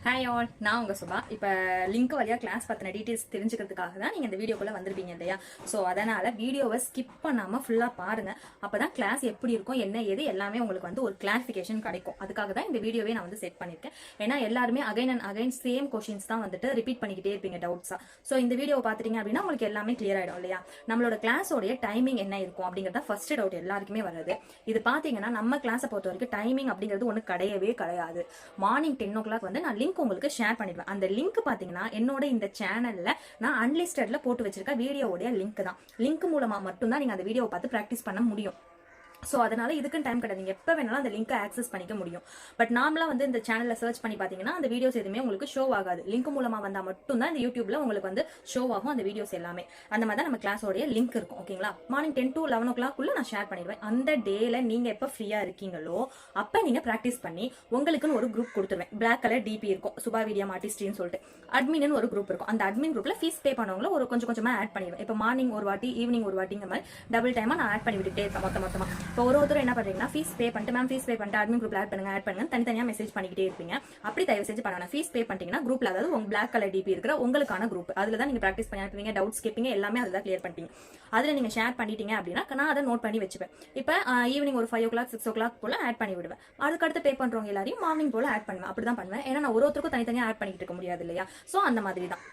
Hi all, நான் உங்கள் சுபா. இப்போ லிங்க் வழியாக கிளாஸ் பற்றின டீட்டெயில்ஸ் தெரிஞ்சுக்கிறதுக்காக தான் நீங்கள் இந்த வீடியோக்குள்ளே வந்திருப்பீங்க இல்லையா? ஸோ அதனால் வீடியோவை ஸ்கிப் பண்ணாமல் ஃபுல்லாக பாருங்கள். அப்போ தான் கிளாஸ் எப்படி இருக்கும், என்ன ஏது எல்லாமே உங்களுக்கு வந்து ஒரு கிளாரிஃபிகேஷன் கிடைக்கும். அதுக்காக தான் இந்த வீடியோவே நான் வந்து செட் பண்ணியிருக்கேன். ஏன்னா எல்லாருமே again and again same questions தான் வந்துட்டு ரிப்பீட் பண்ணிக்கிட்டே இருப்பீங்க டவுட்ஸாக. ஸோ இந்த வீடியோவை பார்த்துட்டீங்க அப்படின்னா உங்களுக்கு எல்லாமே கிளியர் ஆகிடும் இல்லையா? நம்மளோட கிளாஸோடைய டைமிங் என்ன இருக்கும் அப்படிங்கிறத ஃபர்ஸ்ட் டவுட் எல்லாருக்குமே வருது. இது பார்த்தீங்கன்னா நம்ம கிளாஸை பொறுத்த வரைக்கும் டைமிங் அப்படிங்கிறது ஒன்று கிடையவே கிடையாது. மார்னிங் 10 o'clock வந்து நான் லிங்க் உங்களுக்கு ஷேர் பண்ணிடுவேன். அந்த லிங்க் பாத்தீங்கன்னா என்னோட இந்த சேனல்ல நான் அன்லிஸ்டட்ல போட்டு வச்சிருக்க வீடியோவுடைய லிங்க் தான். லிங்க் மூலமா மட்டும் தான் நீங்க அந்த வீடியோவை பார்த்து பிராக்டிஸ் பண்ண முடியும். ஸோ அதனால இதுக்குன்னு டைம் கிடையாது. நீங்கள் எப்போ வேணாலும் அந்த லிங்க்கை ஆக்சஸ் பண்ணிக்க முடியும். பட் நார்மலாக வந்து இந்த சேனலில் சர்ச் பண்ணி பார்த்தீங்கன்னா அந்த வீடியோஸ் எதுவுமே உங்களுக்கு ஷோ ஆகாது. லிங்க் மூலமாக வந்தால் மட்டும்தான் இந்த யூடியூப்ல உங்களுக்கு வந்து ஷோ ஆகும் அந்த வீடியோஸ் எல்லாமே. அந்த மாதிரி தான் நம்ம கிளாஸோடைய லிங்க் இருக்கும். ஓகேங்களா? மார்னிங் 10 to 11 o'clock நான் ஷேர் பண்ணிடுவேன். அந்த டேல நீங்கள் எப்போ ஃப்ரீயாக இருக்கீங்களோ அப்போ நீங்கள் ப்ராக்டிஸ் பண்ணி உங்களுக்குன்னு ஒரு குரூப் கொடுத்துருவேன். பிளாக் கலர் டிபி இருக்கும், சுபா வீடியோ ஆர்டிஸ்ட்னு சொல்லிட்டு. அட்மின் ஒரு குரூப் இருக்கும். அந்த அட்மின் குரூப்ல ஃபீஸ் பே பண்ணவங்கள ஒரு கொஞ்சமாக ஆட் பண்ணிடுவேன். இப்போ மார்னிங் ஒரு வாட்டி, ஈவினிங் ஒரு வாட்டிங்க மாதிரி டபுள் டைமாக நான் ஆட் பண்ணி விட்டுட்டே இருக்கேன் மொத்தமாக. இப்போ ஒருத்தர் என்ன பண்ணுறீங்கன்னா ஃபீஸ் பே பண்ணிட்டு மேம் ஃபீஸ் பே பண்ணிட்டு அட்மின் குரூப்ல ஆட் பண்ணுங்க தனித்தனியாக மெசேஜ் பண்ணிக்கிட்டே இருப்பீங்க. அப்படி தயவு செஞ்சு பண்ணணும். ஃபீஸ் பே பண்ணிட்டீங்கன்னா குரூப்ல, அதாவது உங்க பிளாக் கலர் டிபி இருக்கிற உங்களுக்கான குரூப், அதுல தான் நீங்க ப்ராக்டிஸ் பண்ணி அனுப்புவீங்க. டவுட்ஸ் கேட்பீங்க, எல்லாமே அதுதான் கிளியர் பண்ணிட்டீங்க. அதுல நீங்க ஷேர் பண்ணிட்டீங்க அப்படின்னா நான் அதை நோட் பண்ணி வச்சுப்பேன். இப்போ ஈவினிங் ஒரு 5 o'clock 6 o'clock போல ஆட் பண்ணி விடுவேன். அதுக்கடுத்து பே பண்றவங்க எல்லாரையும் மார்னிங் போல ஆட் பண்ணுவேன். அப்படிதான் பண்ணுவேன். ஏன்னா நான் ஒருத்தருக்கும் தனித்தனியாக ஆட் பண்ணிட்டு இருக்க முடியாது இல்லையா? ஸோ அந்த மாதிரி தான்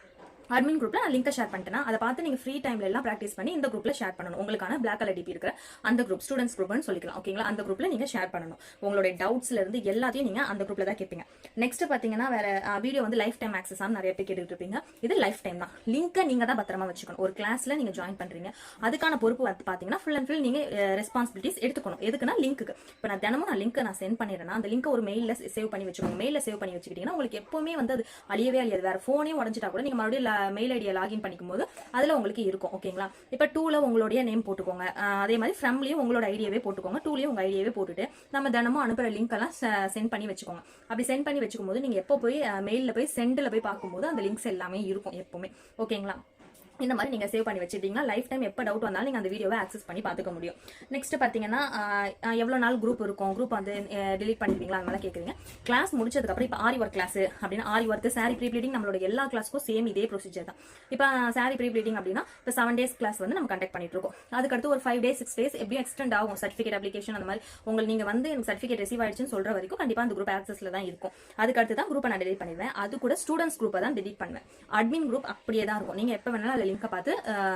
அட்மின் குரூப்ல நான் லிங்கை ஷேர் பண்ணிட்டேன்னா அதை பார்த்து நீங்க ஃப்ரீ டைம்ல எல்லாம் பிராக்டிஸ் பண்ணி இந்த குரூப்ல ஷேர் பண்ணணும். உங்களுக்கான பிளாக் கலர் டிபி இருக்கிற அந்த குரூப், ஸ்டூடெண்ட்ஸ் குரூப்னு சொல்லிக்கலாம். ஓகேங்களா? அந்த குரூப்ல நீங்க ஷேர் பண்ணணும். உங்களுடைய டவுட்ஸ்ல இருந்து எல்லாத்தையும் நீங்க அந்த குரூப்ல தான் கேட்பீங்க. நெக்ஸ்ட் பாத்தீங்கன்னா வேற வீடியோ வந்து லைஃப் டைம் ஆக்சஸ் நிறைய பேர் கேட்டுட்டு இருப்பீங்க. இது லைஃப் டைம் தான். லிங்கை நீங்க தான் பத்திரமா வச்சுக்கணும். ஒரு கிளாஸ்ல நீங்க ஜாயின் பண்றீங்க, அதுக்கான பொறுப்பு வந்து பாத்தீங்கன்னா ஃபுல் அண்ட் ஃபுல் நீங்க ரெஸ்பான்சிபிலிட்டிஸ் எடுத்துக்கணும். எதுக்குன்னா லிங்க்கு. இப்போ நான் தினமும் லிங்க் நான் சென்ட் பண்ணிடுறேன்னா அந்த லிங்க் ஒரு மெயில சேவ் பண்ணி வச்சுக்கோங்க. மெயில சேவ் பண்ணி வச்சுக்கிட்டீங்கன்னா உங்களுக்கு எப்பவுமே வந்து அது அழியவே அழியாது. வேற போனே உடஞ்சிட்டா கூட நீங்க மறுபடியும் மெயில் ஐடியா லாகின் பண்ணிக்கும் போது அதுல உங்களுக்கு இருக்கும். ஓகேங்களா? இப்ப 2ல உங்களுடைய நேம் போட்டுக்கோங்க. அதே மாதிரி ஃப்ரம்லயும் உங்களோட ஐடியாவே போட்டுக்கோங்க. 2லயும் உங்க ஐடியாவே போட்டுட்டு நம்ம தினமும் அனுப்புற லிங்க் எல்லாம் சென்ட் பண்ணி வச்சுக்கோங்க. அப்படி சென்ட் பண்ணி வச்சுக்கும் போது நீங்க எப்போ போய் மெயில்ல போய் சென்ட்ல போய் பார்க்கும்போது அந்த லிங்க்ஸ் எல்லாமே இருக்கும் எப்பவுமே. ஓகேங்களா? இந்த மாதிரி நீங்க சேவ் பண்ணி வச்சிட்டீங்கன்னா லைஃப் டைம் எப்போ டவுட் வந்தாலும் நீங்க அந்த வீடியோவை ஆக்சஸ் பண்ணி பார்த்துக்க முடியும். நெக்ஸ்ட் பாத்தீங்கன்னா எவ்வளவு நாள் குரூப் இருக்கும், குரூப் வந்து டிலீட் பண்ணிடுவீங்களா, அந்த மாதிரி கேட்குறீங்க. கிளாஸ் முடிச்சதுக்கு அப்புறம் இப்போ ஆரி ஒர்க் கிளாஸ் அப்படின்னா ஆரி ஒர்க், சாரி ப்ரீ ப்ளீட்டிங், நம்மளோட எல்லா கிளாஸ்க்கும் சேம் இதே ப்ரொசீஜர் தான். இப்போ சாரி ப்ரீ ப்ளீட்டிங் அப்படின்னா இப்போ 7 days கிளாஸ் வந்து நம்ம கண்டக்ட் பண்ணிட்டு இருக்கோம். அதுக்கடுத்து ஒரு 5 days 6 days எப்படியும் எக்ஸ்டெண்ட் ஆகும். சர்டிஃபிகேட் அப்ளிகேஷன் அந்த மாதிரி உங்களுக்கு நீங்க வந்து எனக்கு சர்டிஃபிகேட் ரிசீவ் ஆயிடுச்சுன்னு சொல்ற வரைக்கும் கண்டிப்பா அந்த குரூப் ஆக்சஸ்ல தான் இருக்கும். அதுக்கடுத்து தான் குரூப்பை நான் டெலிட் பண்ணிடுவேன். அது கூட ஸ்டூடெண்ட்ஸ் குரூப்பை தான் டெலிட் பண்ணுவேன். அட்மின் குரூப் அப்படியே தான் இருக்கும். நீங்க எப்போ வேணாலும் அதில் லிங்கை பார்த்து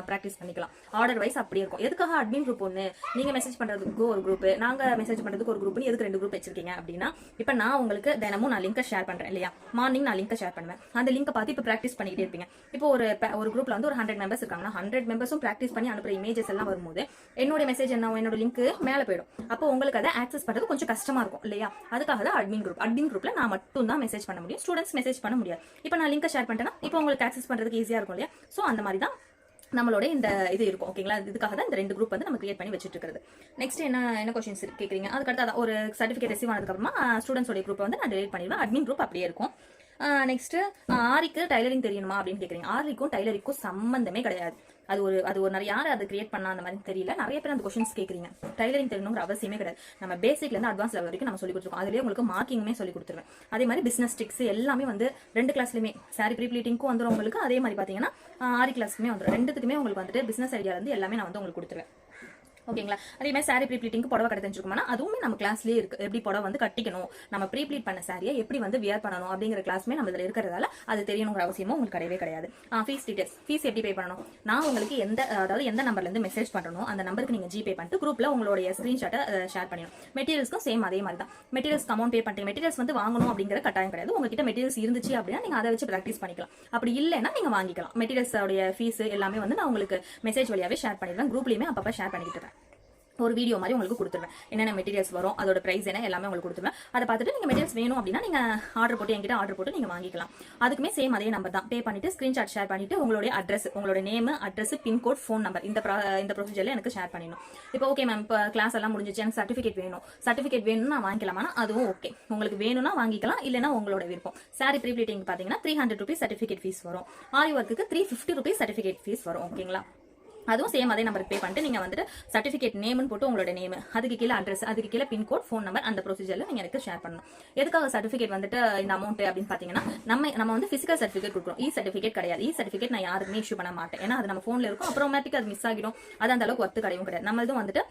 பிராக்டிஸ் பண்ணிக்கலாம். ஆர்டர் வைஸ் அப்படியே இருக்கும். எதுக்காக அட்மின் குரூப் ஒன்று, நீங்க மெசேஜ் பண்றதுக்கு ஒரு குரூப், நாங்க மெசேஜ் பண்றதுக்கு ஒரு குரூப், எதுக்கு 2 குரூப் வச்சிருக்கீங்க அப்படின்னா, இப்போ நான் உங்களுக்கு தினமும் நான் லிங்கை ஷேர் பண்றேன் இல்லையா? மார்னிங் நான் லிங்கை ஷேர் பண்ணுவேன். அந்த லிங்கை பார்த்து இப்போ பிராக்டிஸ் பண்ணிக்கிட்டே இருப்பீங்க. இப்போ ஒரு குரூப்ல வந்து ஒரு 100 மெம்பர்ஸ் இருக்காங்கன்னா 100 மெம்பர்ஸும் பிராக்டிஸ் பண்ணி அனுப்புற இமேஜஸ் எல்லாம் வரும்போது என்னோட மெசேஜ் என்ன, என்னோட லிங்க் மேலே போயிடும். அப்போ உங்களுக்கு அதை ஆக்சஸ் பண்றது கொஞ்சம் கஷ்டமா இருக்கும் இல்லையா? அதுக்காக தான் அட்மின் குரூப். அட்மின் குரூப்ல நான் மட்டும் தான் மெசேஜ் பண்ண முடியும். ஸ்டூடெண்ட்ஸ் மெசேஜ் பண்ண முடியாது. இப்போ நான் லிங்கை ஷேர் பண்ணிட்டேன்னா இப்போ உங்களுக்கு ஆக்சஸ் பண்றதுக்கு ஈஸியா இருக்கும் இல்லையா? ஸோ அந்த மாதிரி தான் நம்மளோட இந்த இது இருக்கும். ஓகேங்களா? இதுக்காக தான் இந்த 2 குரூப் வந்து நம்ம கிரியேட் பண்ணி வச்சுட்டு இருக்கிறது. நெக்ஸ்ட் என்ன கொஸ்டின்ஸ் கேட்குறீங்க? அதுக்கடுத்து ஒரு சர்டிஃபிகேட் ரிசீவ் ஆனதுக்கு அப்புறமா ஸ்டூடெண்ட்ஸோட குரூப் வந்து நான் டெலிட் பண்ணிடுவேன். அட்மின் குரூப் அப்படியே இருக்கும். நெக்ஸ்ட் ஆரிக்கு டைலரிங் தெரியணுமா அப்படின்னு கேட்குறீங்க. ஆரிக்கும் டைலரிங்க்கும் சம்பந்தமே கிடையாது. அது ஒரு நிறைய யார் அதை கிரியேட் பண்ணா அந்த மாதிரி தெரியல. நிறைய பேர் அந்த கொஸ்டின்ஸ் கேட்குறீங்க. டைலரிங் தெரியணுங்கிற அவசியமே கிடையாது. நம்ம பேசிக்ல இருந்து அட்வான்ஸ் லெவல் வரைக்கும் நம்ம சொல்லி கொடுத்துருக்கோம். அதுலேயே உங்களுக்கு மார்க்கிங்குமே சொல்லி கொடுத்துருவேன். அதே மாதிரி பிசினஸ் டிக்ஸ் எல்லாமே வந்து 2 கிளாஸ்லையுமே சாரி ப்ரீ ப்ளீட்டிங்க்கும் வந்துடும் உங்களுக்கு. அதே மாதிரி பார்த்தீங்கன்னா ஆரி கிளாஸ்க்குமே வந்துடும். 2த்துக்குமே உங்களுக்கு வந்துட்டு பிசினஸ் ஐடியா இருந்து எல்லாமே நான் வந்து உங்களுக்கு கொடுத்துருவேன். ஓகேங்களா? அதே மாதிரி சாரி ப்ரீ ப்ளீட்டிங்க்கு புடவை கட்ட தெரிஞ்சுக்கோமா, அதுவுமே நம்ம கிளாஸ்லேயே இருக்கு. எப்படி புடவை வந்து கட்டிக்கணும், நம்ம ப்ரீ ப்ளீட் பண்ண சாரியை எப்படி வந்து வியர் பண்ணணும் அப்படிங்கிற கிளாஸ்மே நம்ம இதில் இருக்கிறதால அது தெரியணுங்கிற அவசியமும் உங்களுக்கு கிடையவே கிடையாது. ஃபீஸ் டீடைல்ஸ், ஃபீஸ் எப்படி பே பண்ணணும், நான் உங்களுக்கு எந்த நம்பர்ல இருந்து மெசேஜ் பண்ணணும் அந்த நம்பருக்கு நீங்க ஜிபே பண்ணிட்டு குரூப்ல உங்களுடைய ஸ்கிரீன்ஷாட்டை ஷேர் பண்ணிடணும். மெட்டீரியல்ஸ்க்கும் சேம் அதே மாதிரி தான். மெட்டீரியல்ஸ்க்கு அமௌண்ட் பே பண்ணிட்டு மெட்டீரியல்ஸ் வந்து வாங்கணும் அப்படிங்கிற கட்டாயம் கிடையாது. உங்ககிட்ட மெட்டீரியல்ஸ் இருந்துச்சு அப்படின்னா நீங்க அதை வச்சு ப்ராக்டிஸ் பண்ணிக்கலாம். அப்படி இல்லைன்னா நீங்க வாங்கிக்கலாம். மெட்டீரியல்ஸோட ஃபீஸ் எல்லாமே வந்து நான் உங்களுக்கு மெசேஜ் வழியாவே ஷேர் பண்ணிடுவேன். குரூப்லயுமே அப்பப்போ ஷேர் பண்ணிக்கிட்டு இருக்கேன். ஒரு வீடியோ மாதிரி உங்களுக்கு கொடுத்துருவேன். என்னென்ன மெட்டீரியல்ஸ் வரும், அதோட பிரைஸ் என்ன எல்லாமே உங்களுக்கு கொடுத்துருவேன். அதை பார்த்துட்டு நீங்க மெட்டீரியல்ஸ் வேணும் அப்படின்னா நீங்க ஆர்டர் போட்டு என்கிட்ட ஆர்டர் போட்டு நீங்க வாங்கிக்கலாம். அதுக்குமே சேம் அதே நம்பர் தான். பே பண்ணிட்டு ஸ்கிரீன்ஷாட் ஷேர் பண்ணிட்டு உங்களுடைய அட்ரஸ், உங்களோட name, address, pincode, phone number இந்த ப்ரொசீஜர்ல எனக்கு ஷேர் பண்ணிடணும். இப்போ ஓகே மேம், இப்போ கிளாஸ் எல்லாம் முடிஞ்சிச்சு, எனக்கு சர்டிஃபிகேட் வேணும்னா வாங்கிக்கலாமா? அதுவும் ஓகே. உங்களுக்கு வேணும்னா வாங்கிக்கலாம், இல்லைன்னா உங்களோட விருப்பம். சாரி ப்ரீ ப்ளீட்டிங் பாத்தீங்கன்னா 300 rupees சர்டிஃபிகேட் ஃபீஸ் வரும். ஆரி ஒர்க்குக்கு 350 rupees சர்டிஃபிகேட் ஃபீஸ் வரும். ஓகேங்களா? அதுவும் சேம் அதே நம்பருக்கு பே பண்ணிட்டு நீங்க வந்துட்டு சர்டிஃபிகேட் நேம்னு போட்டு உங்களோட நேம், அதுக்கு கீழே அட்ரஸ், அதுக்கு கீழே பின்கோட், ஃபோன் நம்பர், அந்த ப்ரொசீஜர்ல நீங்க எனக்கு ஷேர் பண்ணணும். எதுக்காக சர்டிஃபிகேட் வந்துட்டு இந்த அமௌண்ட் அப்படின்னு பாத்தீங்கன்னா, நம்ம வந்து பிசிக்கல் சர்டிஃபிகேட் கொடுக்குறோம், இ சர்டிஃபிகேட் கிடையாது. இ சர்டிஃபிகேட் நான் யாருக்குமே இஷ்யூ பண்ண மாட்டேன், ஏன்னா அது நம்ம போன்ல இருக்கும், அப்புறமேட்டுக்கு அது மிஸ் ஆகிடும், அது அந்த அளவுக்கு ஒர்த்து கிடையாது. நம்ம இதுவும் வந்துட்டு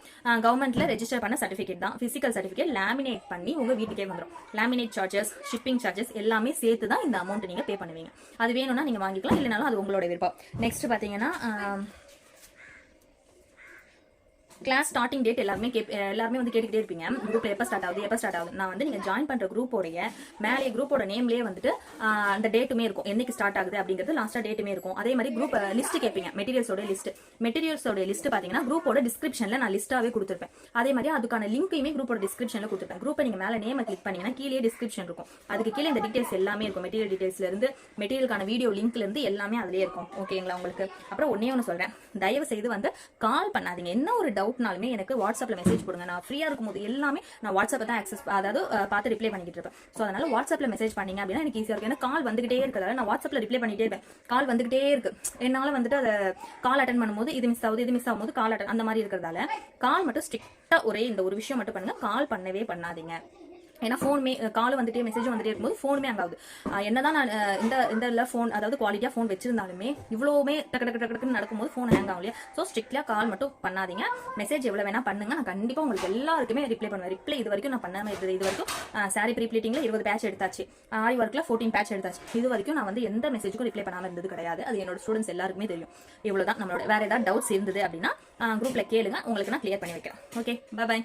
கவர்மெண்ட்ல ரெஜிஸ்டர் பண்ண சர்டிஃபிகேட் தான். பிசிக்கல் சர்டிஃபிகேட் லேமினேட் பண்ணி உங்க வீட்டுக்கே வந்துடும். லேமினேட் சார்ஜஸ், ஷிப்பிங் சார்ஜஸ் எல்லாமே சேர்த்து தான் இந்த அமௌண்ட் நீங்க பே பண்ணுவீங்க. அது வேணும்னா நீங்க வாங்கிக்கலாம், இல்லைனாலும் அது உங்களோட விருப்பம். நெக்ஸ்ட் பாத்தீங்கன்னா கிளாஸ் ஸ்டார்டிங் டேட் எல்லாருமே வந்து கேட்டுக்கிட்டே இருப்பீங்க, குரூப்ல எப்போ ஸ்டார்ட் ஆகுது. நான் வந்து நீங்க ஜாயின் பண்ற குரூப்போடைய மேலே குரூப்போட நேம்லயே வந்துட்டு அந்த டேட்டுமே இருக்கும், என்னைக்கு ஸ்டார்ட் ஆகுது அப்படிங்கிறது லாஸ்டா டேட்டுமே இருக்கும். அதே மாதிரி குரூப் லிஸ்ட் கேட்பீங்க, மெட்டீரியல்ஸோட லிஸ்ட் பாத்தீங்கன்னா குரூப்போட டிஸ்கிரிப்ஷன்ல நான் லிஸ்டாவே கொடுத்துருப்பேன். அதே மாதிரி அதுக்கான லிங்கையுமே குரூப்போட டிஸ்கிரிப்ஷன்ல கொடுத்துருப்பேன். குரூப்பை நீங்க மேலே நேம் கிளிக் பண்ணீங்கன்னா கீழே டிஸ்கிரிப்ஷன் இருக்கும், அதுக்கு கீழே இந்த டீடைல்ஸ் எல்லாமே இருக்கும். மெட்டீரியல் டீடைல்ஸ்ல இருந்து மெட்டீரியலுக்கான வீடியோ லிங்க்ல இருந்து எல்லாமே அதுலயே இருக்கும். ஓகேங்களா உங்களுக்கு? அப்புறம் ஒன்னே ஒன்று சொல்றேன், தயவு செய்து வந்து கால் பண்ணாதீங்க. என்ன ஒரு டவுட்னாலுமே எனக்கு வாட்ஸ்அப்ல மெசேஜ் போடுங்க. நான் ஃப்ரீயா இருக்கும்போது எல்லாமே நான் வாட்ஸ்அப் தான் ஆக்சஸ், அதாவது பார்த்து ரிப்ளை பண்ணிட்டு இருப்பேன். ஸோ அதனால வாட்ஸ்அப்ல மெசேஜ் பண்ணீங்க அப்படின்னா எனக்கு ஈஸியா இருக்கும். ஏன்னா கால் வந்துகிட்டே இருக்கிறதால நான் வாட்ஸ்அப்ல ரிப்ளை பண்ணிட்டே இருப்பேன். கால் வந்துகிட்டே இருக்கு, என்னால வந்துட்டு அதை கால் அட்டன் பண்ணும்போது இது மிஸ் ஆகும்போது கால் அட்டன் அந்த மாதிரி இருக்கிறதால கால் மட்டும் ஸ்ட்ரிக்டா ஒரே இந்த ஒரு விஷயம் மட்டும் பண்ணுங்க, கால் பண்ணவே பண்ணாதீங்க. ஏன்னா ஃபோனுமே கால் வந்துட்டே மெசேஜும் வந்துட்டே இருக்கும்போது ஃபோனுமே அங்காவது. என்னதான் நான் இந்த ஃபோன் அதாவது குவாலிட்டியா ஃபோன் வச்சிருந்தாலுமே இவ்வளவுமே டக்கு நடக்கும்போது ஃபோன் ஹேங் ஆகும் இல்லையா? ஸோ ஸ்ட்ரிக்ட்லா கால் மட்டும் பண்ணாதீங்க. மெசேஜ் எவ்வளவு வேணா பண்ணுங்க, நான் கண்டிப்பா உங்களுக்கு எல்லாருக்குமே ரிப்ளை பண்ணுவேன். ரிப்ளை இது வரைக்கும் நான் பண்ணாம இருந்தது. இது வரைக்கும் சாரி ப்ரீப்ளீட்டிங்ல 20 பேட்ச் எடுத்தாச்சு, ஆரி ஒர்க்ல 14 பேட்ச் எடுத்தாச்சு. இது வரைக்கும் நான் வந்து எந்த மெசேஜுக்கும் ரிப்ளை பண்ணாம இருந்தது கிடையாது. அது என்னோட ஸ்டூடெண்ட்ஸ் எல்லாருக்குமே தெரியும். இவ்வளவுதான். நம்மளோட வேற ஏதாவது டவுட்ஸ் இருந்தது அப்படின்னா குரூப்ல கேளுங்க, உங்களுக்கு நான் கிளியர் பண்ணி வைக்கிறேன். Okay, by.